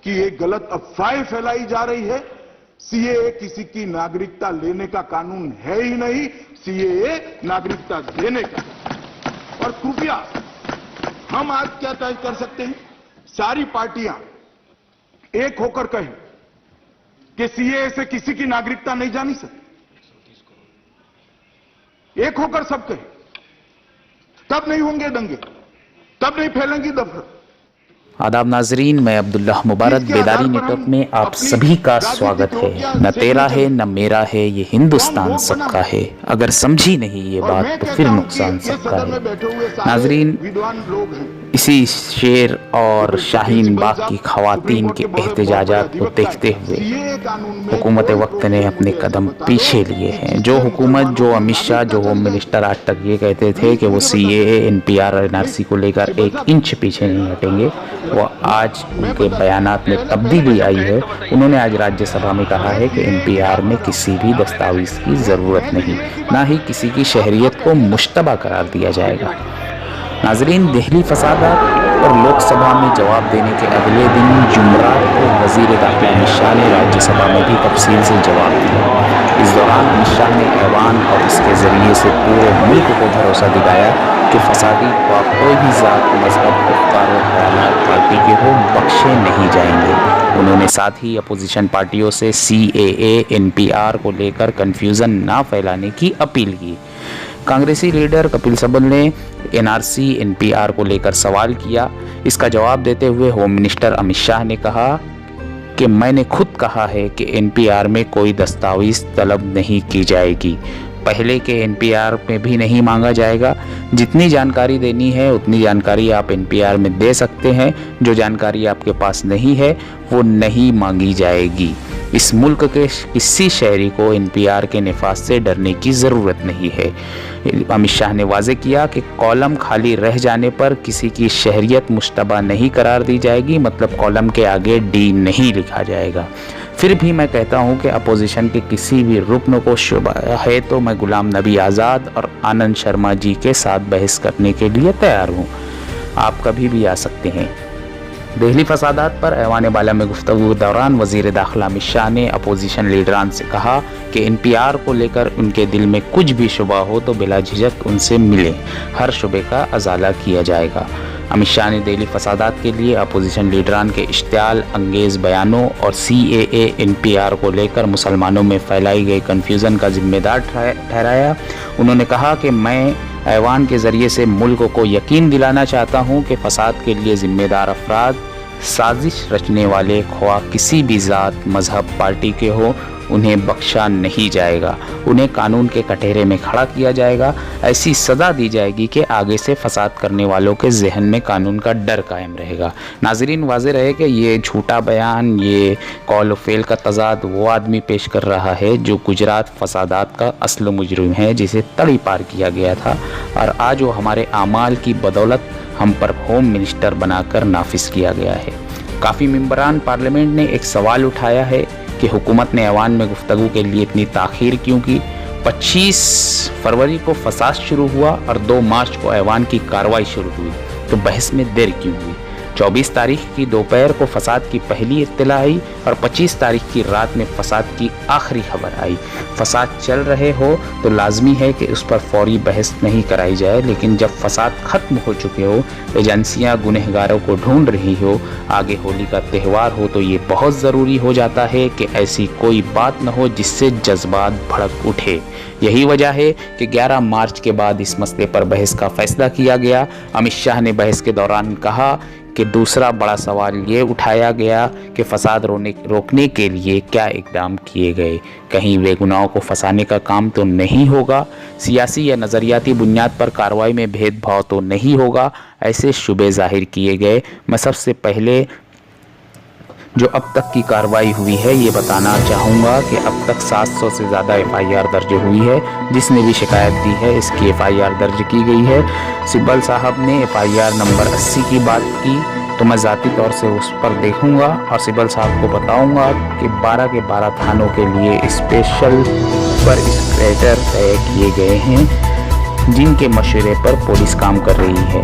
कि ये गलत अफवाहें फैलाई जा रही है। सीएए किसी की नागरिकता लेने का कानून है ही नहीं, सीएए नागरिकता देने का। और कृपया हम आज क्या तय कर सकते हैं, सारी पार्टियां एक होकर कहें कि सीएए से किसी की नागरिकता नहीं जानी सकती, एक होकर सब कहें, तब नहीं होंगे दंगे, तब नहीं फैलेंगी दफड़। आदाब नाजरीन, मैं अब्दुल्लाह मुबारक बेदारी नेटवर्क में आप सभी का स्वागत है। न तेरा है न मेरा है, ये हिंदुस्तान सबका है। अगर समझी नहीं ये बात तो फिर नुकसान सबका है। नाजरीन, इसी शेर और शाहीन बाग की खवातीन के एहतजाजात को देखते हुए हुकूमत वक्त ने अपने कदम पीछे लिए हैं। जो हुकूमत, जो अमित शाह, जो होम मिनिस्टर आज तक ये कहते थे कि वो सीएए, एनपीआर और एनआरसी को लेकर 1 इंच पीछे नहीं हटेंगे, वो आज उनके बयानात में तब्दीली आई है। उन्होंने आज राज्यसभा में कहा है कि एनपीआर में किसी भी दस्तावेज की ज़रूरत नहीं, ना ही किसी की शहरियत को मुश्तबा करार दिया जाएगा। नाजरीन, दिल्ली फसादात और लोकसभा में जवाब देने के अगले दिन जुमरात को वजीर दाखिला अमित शाह ने राज्यसभा में भी तफसील से जवाब दिया। इस दौरान अमित शाह ने ऐवान और इसके ज़रिए से पूरे मुल्क को भरोसा दिलाया कि फसादी कोई भी ज़ात, मजहब, अफकार और ख्यालात पार्टी के हो बख्शे नहीं जाएंगे। उन्होंने साथ ही अपोजिशन पार्टियों से सीएए, एनपीआर को लेकर कन्फ्यूज़न ना फैलाने की अपील की। कांग्रेसी लीडर कपिल सिब्बल ने एनआरसी, एनपीआर को लेकर सवाल किया। इसका जवाब देते हुए होम मिनिस्टर अमित शाह ने कहा कि मैंने खुद कहा है कि एनपीआर में कोई दस्तावेज तलब नहीं की जाएगी, पहले के एनपीआर में भी नहीं मांगा जाएगा। जितनी जानकारी देनी है उतनी जानकारी आप एनपीआर में दे सकते हैं, जो जानकारी आपके पास नहीं है वो नहीं मांगी जाएगी। इस मुल्क के किसी शहरी को एनपीआर के निफाज से डरने की ज़रूरत नहीं है। अमित शाह ने वाज़ेह किया कि कॉलम खाली रह जाने पर किसी की शहरियत मुश्तबा नहीं करार दी जाएगी, मतलब कॉलम के आगे डी नहीं लिखा जाएगा। फिर भी मैं कहता हूं कि अपोजिशन के किसी भी रुकन को शुबा है तो मैं गुलाम नबी आज़ाद और आनंद शर्मा जी के साथ बहस करने के लिए तैयार हूं। आप कभी भी आ सकते हैं। दिल्ली फसादात पर ऐवान बाला में गुफ्तगू के दौरान वजीर दाखिला अमित शाह ने अपोजिशन लीडरान से कहा कि एनपीआर को लेकर उनके दिल में कुछ भी शुबा हो तो बिला झिझक उनसे मिलें, हर शुबे का अजाला किया जाएगा। अमित शाह ने दिल्ली फसादात के लिए अपोजिशन लीडरान के इश्तियाल अंगेज़ बयानों और सीएए, एनपीआर को लेकर मुसलमानों में फैलाई गई कन्फ्यूज़न का जिम्मेदार ठहराया। उन्होंने कहा कि मैं ऐवान के ज़रिए से मुल्क को यकीन दिलाना चाहता हूं कि फ़साद के लिए ज़िम्मेदार अफराद, साजिश रचने वाले, ख्वाह किसी भी ज़ात, मज़हब, पार्टी के हो, उन्हें बख्शा नहीं जाएगा। उन्हें कानून के कटहरे में खड़ा किया जाएगा। ऐसी सज़ा दी जाएगी कि आगे से फसाद करने वालों के जहन में कानून का डर कायम रहेगा। नाजरीन, वाज़ेह रहे कि ये झूठा बयान, ये कॉल फेल का तजाद वो आदमी पेश कर रहा है जो गुजरात फसादात का असल मुजरिम है, जिसे तड़ी पार किया गया था और आज वो हमारे आमाल की बदौलत हम पर होम मिनिस्टर बनाकर नाफिज किया गया है। काफ़ी मेंबरान पार्लियामेंट ने एक सवाल उठाया है कि हुकूमत ने ऐवान में गुफ्तगू के लिए इतनी ताख़ीर क्यों की। 25 फरवरी को फसाद शुरू हुआ और 2 मार्च को ऐवान की कार्रवाई शुरू हुई, तो बहस में देर क्यों हुई। 24 तारीख की दोपहर को फसाद की पहली इत्तला आई और 25 तारीख की रात में फसाद की आखिरी खबर आई। फसाद चल रहे हो तो लाजमी है कि उस पर फौरी बहस नहीं कराई जाए, लेकिन जब फसाद ख़त्म हो चुके हो, एजेंसियां गुनहगारों को ढूंढ रही हो, आगे होली का त्यौहार हो, तो ये बहुत ज़रूरी हो जाता है कि ऐसी कोई बात न हो जिससे जज्बात भड़क उठे। यही वजह है कि 11 मार्च के बाद इस मसले पर बहस का फैसला किया गया। अमित शाह ने बहस के दौरान कहा कि दूसरा बड़ा सवाल ये उठाया गया कि फसाद रोकने के लिए क्या इक़दाम किए गए। कहीं बेगुनाहों को फंसाने का काम तो नहीं होगा, सियासी या नज़रियाती बुनियाद पर कार्रवाई में भेदभाव तो नहीं होगा, ऐसे शुबे ज़ाहिर किए गए। मैं सबसे पहले जो अब तक की कार्रवाई हुई है ये बताना चाहूँगा कि अब तक 700 से ज़्यादा एफआईआर दर्ज हुई है। जिसने भी शिकायत दी है इसकी एफआईआर दर्ज की गई है। सिब्बल साहब ने एफआईआर नंबर 80 की बात की तो मैं ज़ाती तौर से उस पर देखूँगा और सिब्बल साहब को बताऊँगा कि 12 के 12 थानों के लिए स्पेशल सुपर इंस्पेक्टर तय किए गए हैं, जिनके मशवरे पर पुलिस काम कर रही है।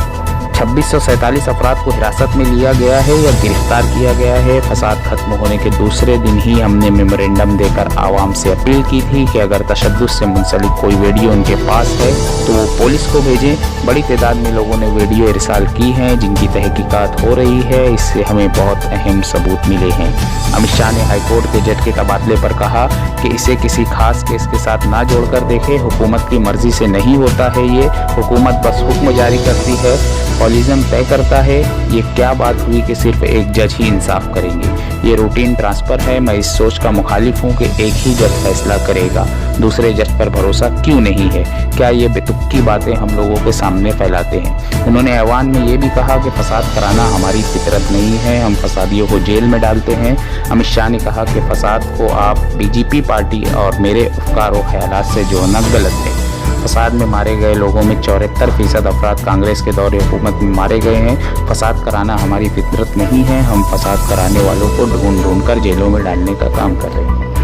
2647 अफराद को हिरासत में लिया गया है या गिरफ्तार किया गया है। फसाद खत्म होने के दूसरे दिन ही हमने मेमोरेंडम देकर आवाम से अपील की थी कि अगर तशद्दुद से मुंसलिक कोई वीडियो उनके पास है तो वो पुलिस को भेजें। बड़ी तादाद में लोगों ने वीडियो इरसाल की हैं जिनकी तहकीकात हो रही है। इससे हमें बहुत अहम सबूत मिले हैं। अमित शाह ने हाईकोर्ट के जज के तबादले पर कहा कि इसे किसी खास केस के साथ ना जोड़कर देखें। हुकूमत की मर्जी से नहीं होता है ये, हुकूमत बस हुक्म जारी करती है, कॉलिजम तय करता है। ये क्या बात हुई कि सिर्फ एक जज ही इंसाफ करेंगे। ये रूटीन ट्रांसफ़र है। मैं इस सोच का मुखालिफ हूँ कि एक ही जज फैसला करेगा, दूसरे जज पर भरोसा क्यों नहीं है। क्या ये बेतुकी बातें हम लोगों के सामने फैलाते हैं। उन्होंने ऐवान में ये भी कहा कि फसाद कराना हमारी फितरत नहीं है, हम फसादियों को जेल में डालते हैं। अमित शाह ने कहा कि फसाद को आप बीजेपी पार्टी और मेरे अफकार व ख्यालात से जोड़ना गलत है। फसाद में मारे गए लोगों में 74% अफराद कांग्रेस के दौर हुकूमत में मारे गए हैं। फसाद कराना हमारी फितरत नहीं है, हम फसाद कराने वालों को ढूंढ कर जेलों में डालने का काम कर रहे हैं।